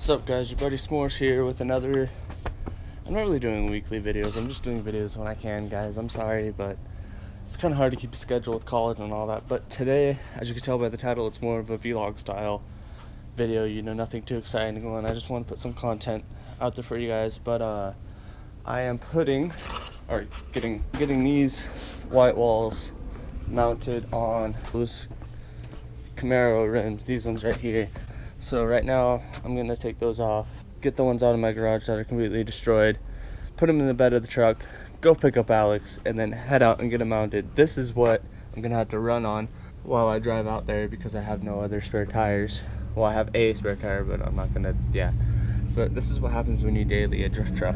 What's up, guys? Your buddy Smorz here with another. I'm not really doing weekly videos, I'm just doing videos when I can, guys. I'm sorry, but it's kind of hard to keep a schedule with college and all that. But today, as you can tell by the title, it's more of a vlog style video, you know, nothing too exciting going. I just want to put some content out there for you guys. But I am getting these white walls mounted on those Camaro rims, these ones right here. So right now I'm gonna take those off, get the ones out of my garage that are completely destroyed, put them in the bed of the truck, go pick up Alex, and then head out and get them mounted. This is what I'm gonna have to run on while I drive out there because I have no other spare tires. Well, I have a spare tire, but I'm not gonna, yeah. But this is what happens when you daily a drift truck.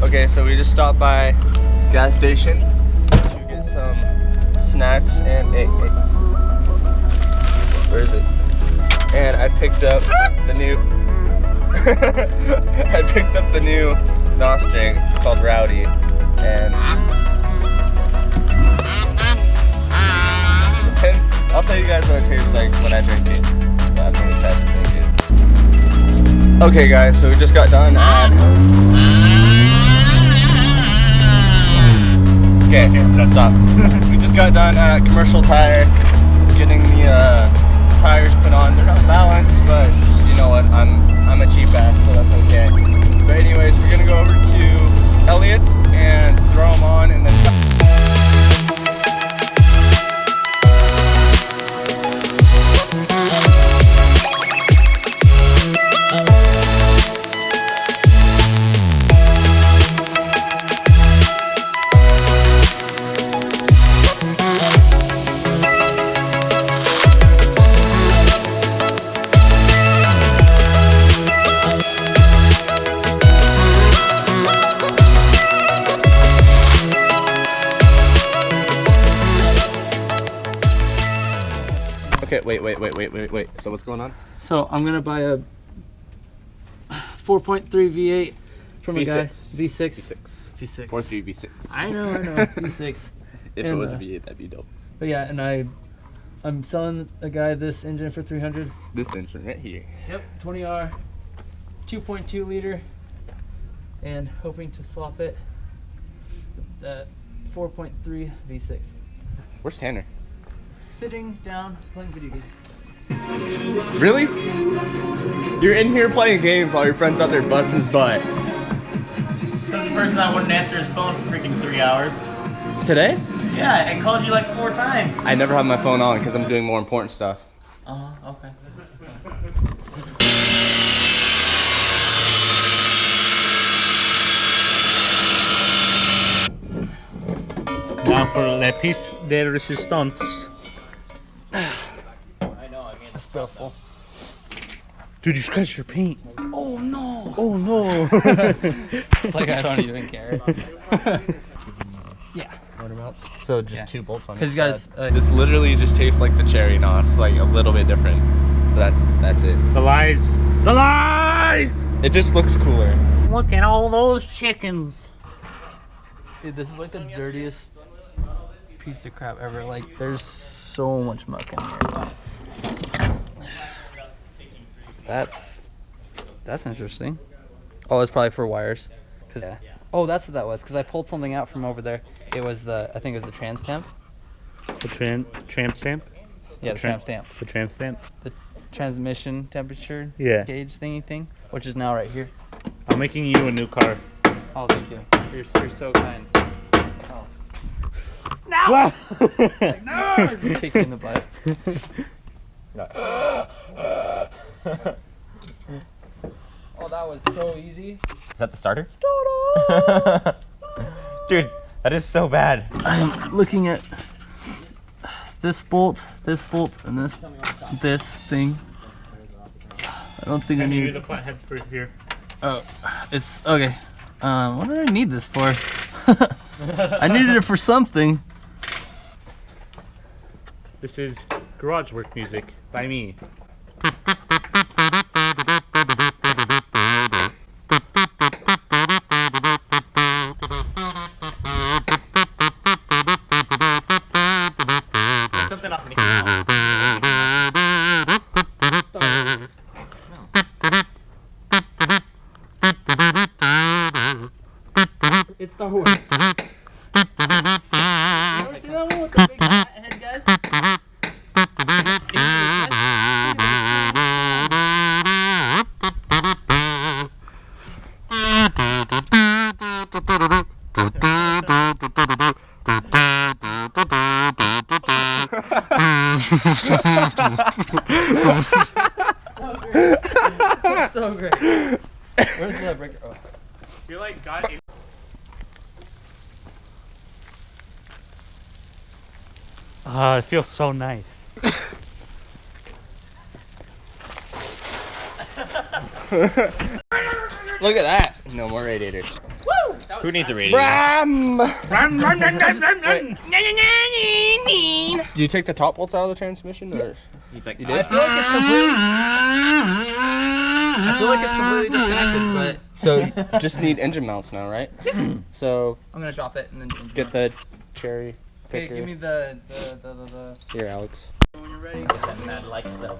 Okay, so we just stopped by gas station to get some snacks and where is it? And I picked up the new NOS drink. It's called Rowdy, and I'll tell you guys what it tastes like when I drink it. But I've never tried to drink it. Okay, guys, so we just got done at. Okay, let's stop. We just got done at Commercial Tire, getting the tires put on. They're not balanced, but you know what? I'm a cheap ass, so that's okay. But anyways, we're gonna go over to Elliot's and throw them on, and then. Okay, wait. So what's going on? So I'm gonna buy a 4.3 V8 from a guy. V6. 4.3 V6. I know. V6. If it was a V8, that'd be dope. But yeah, and I'm selling a guy this engine for 300. This engine right here. Yep, 20R, 2.2 liter, and hoping to swap it with that 4.3 V6. Where's Tanner? Sitting down playing video games. Really? You're in here playing games while your friend's out there busting his butt. Says the person that wouldn't answer his phone for freaking 3 hours. Today? Yeah, I called you like 4 times. I never have my phone on because I'm doing more important stuff. Okay. Now for la pièce de résistance. That's beautiful. Dude, you scratched your paint. Oh no! Oh no! It's like I don't even care. Yeah. So just 2 bolts on. Because guys, this literally just tastes like the cherry NOS, like a little bit different. That's it. The lies! The lies! It just looks cooler. Look at all those chickens. dude, this is like the dirtiest piece of crap ever. Like, there's so much muck in here. That's interesting. Oh, it's probably for wires. Yeah. Oh, that's what that was. Because I pulled something out from over there. It was I think it was the trans stamp. The tramp stamp? Yeah, the tramp stamp. The tramp stamp? The transmission temperature gauge thingy thing, which is now right here. I'm making you a new car. Oh, thank you. You're so kind. Oh. No! Kick you in the butt. Oh, that was so easy. Is that the starter? Dude, that is so bad. I'm looking at this bolt, and this thing. I don't think I Maybe need. the flat head for here. Oh, it's okay. What did I need this for? I needed it for something. This is garage work music by me. Something off Mickey Mouse. It's Star Wars. You ever see that one with the big fat head, guys? So great. Where's the breaker? Oh. I feel like God. It feels so nice. Look at that. No more radiators. Woo! Who needs a radiator? Bram! Do you take the top bolts out of the transmission, or He's like, you I did? feel like it's completely disconnected, but So you just need engine mounts now, right? So I'm gonna drop it and then get the cherry Okay, picker. give me the Here, Alex. when you're ready. get that mad like so.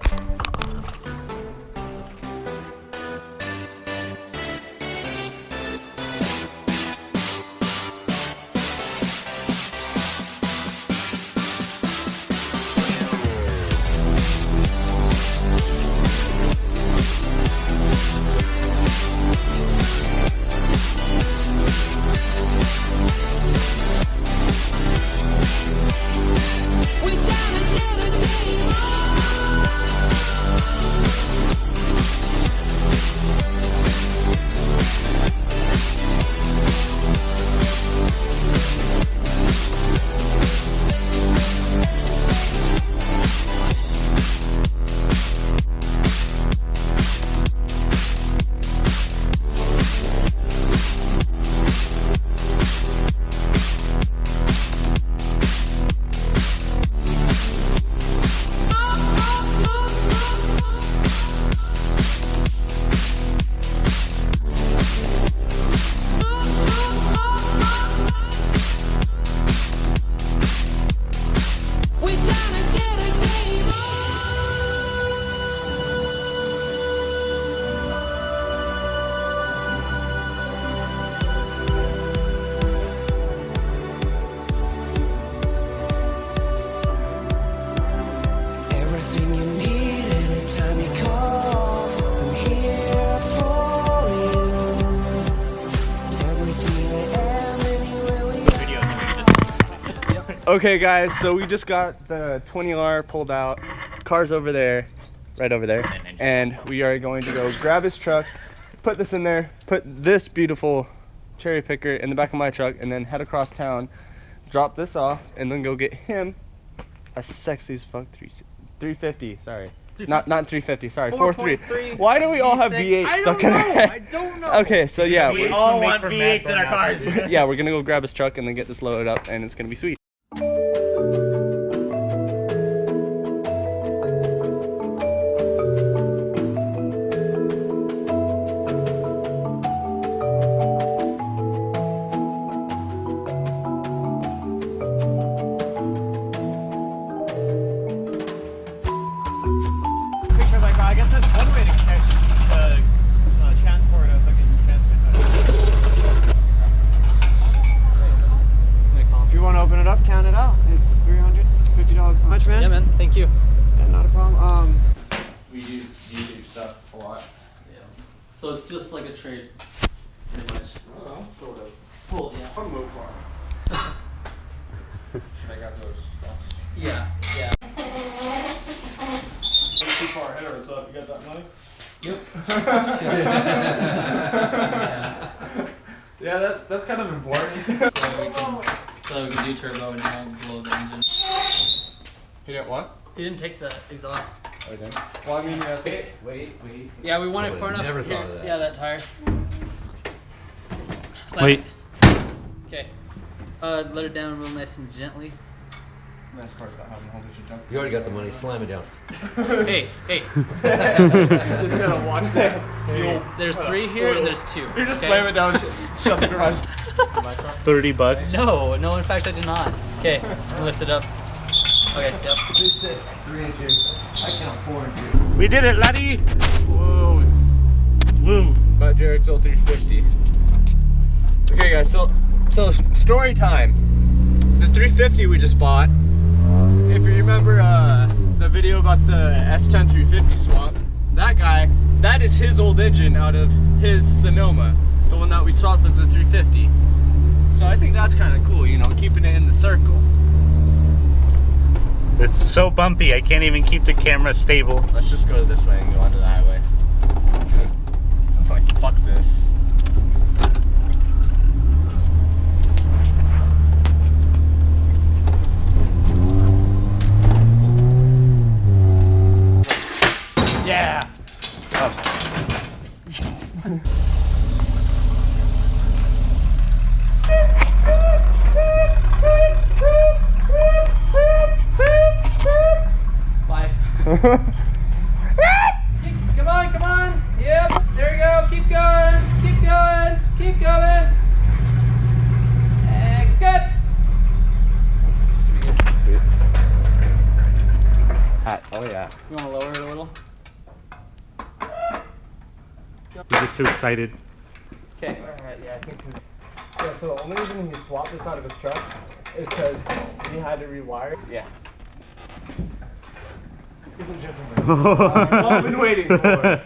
Okay, guys, so we just got the 20R pulled out. Car's over there, right over there. And we are going to go grab his truck, put this in there, put this beautiful cherry picker in the back of my truck, and then head across town, drop this off, and then go get him a sexy as fuck 350, sorry. Not 350, sorry, 4.3. Why do we all have V8 stuck in our head? I don't know. Okay, so yeah, We all want V8s in our cars. yeah, we're gonna go grab his truck and then get this loaded up, and it's gonna be sweet. I guess that's one way to transport a fucking If you want to open it up, count it out. It's $350. How much, man? Yeah, man. Thank you. Yeah, not a problem. We do need to do stuff a lot. Yeah. So it's just like a trade, pretty much. I don't know, sort of. Cool. Yeah. For the most part. Should I grab those stuffs? Yeah, yeah. Too far ahead of us, so if you got that money? Yep. Yeah, that's kind of important. So we can do turbo and now blow the engine. You didn't what? He didn't take the exhaust. Oh, didn't? Well, I mean, you guys wait. Yeah, we want it far enough. Never Here. thought of that. Yeah, that tire. Slap Wait. it. Okay. Let it down real nice and gently. Nice part's not having a whole bunch of junk. You already got the money. Slam it down. Hey. Just gotta watch that fuel. There's 3 here and there's 2. You just okay? slam it down, just shut the garage. $30. No, in fact I did not. Okay, lift it up. Okay, yep. They said 3 and 2. I count 4 and 2. We did it, laddie! Whoa. Woo! About Jared's old 350. Okay, guys, so story time. The 350 we just bought. If you remember the video about the S10 350 swap, that guy, that is his old engine out of his Sonoma, the one that we swapped with the 350. So I think that's kind of cool, you know, keeping it in the circle. It's so bumpy, I can't even keep the camera stable. Let's just go this way and go onto the highway. I'm like, fuck this. Yeah! Bye. Come on. Yep, there we go. Keep going. And good. Sweet. Oh yeah. You want to lower it a little? We're just too excited. Okay. Alright, yeah, I think. Yeah, so the only reason he swapped this out of his truck is because he had to rewire. Yeah. He's a gentleman. Well, I've been waiting for it.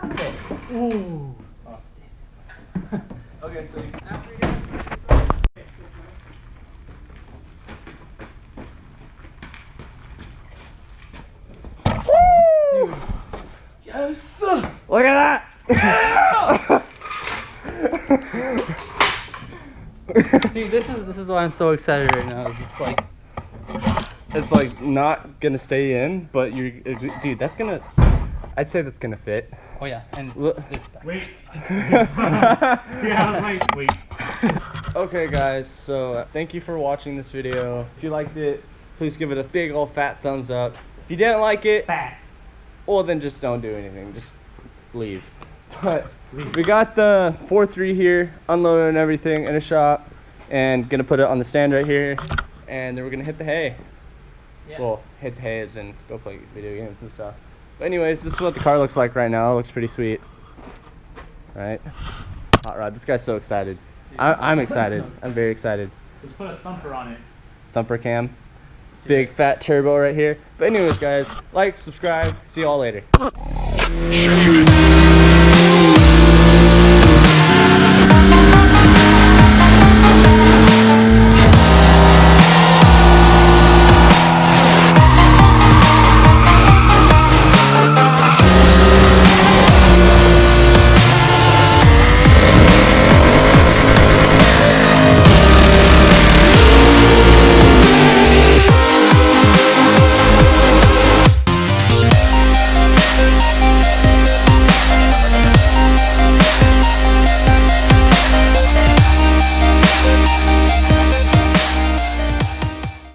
Okay. Ooh. Okay, so after you get. Dude. Yes! Look at that! See, this is why I'm so excited right now. It's just like, It's like not gonna stay in, but you're, dude, that's gonna, I'd say that's gonna fit. oh yeah, and Look. it's back. Wait. Yeah, I was like, wait. Okay guys, so thank you for watching this video. If you liked it, please give it a big old fat thumbs up. If you didn't like it, Fat. well then just don't do anything, just leave. But we got the 4.3 here, unloaded and everything in a shop, and gonna put it on the stand right here, and then we're gonna hit the hay. Yeah. Well, hit the hay as in go play video games and stuff. But anyways, this is what the car looks like right now. It looks pretty sweet. Right? Hot rod, this guy's so excited. I'm excited. I'm very excited. Let's put a thumper on it. Thumper cam. Big fat turbo right here. But anyways guys, like, subscribe, see y'all later.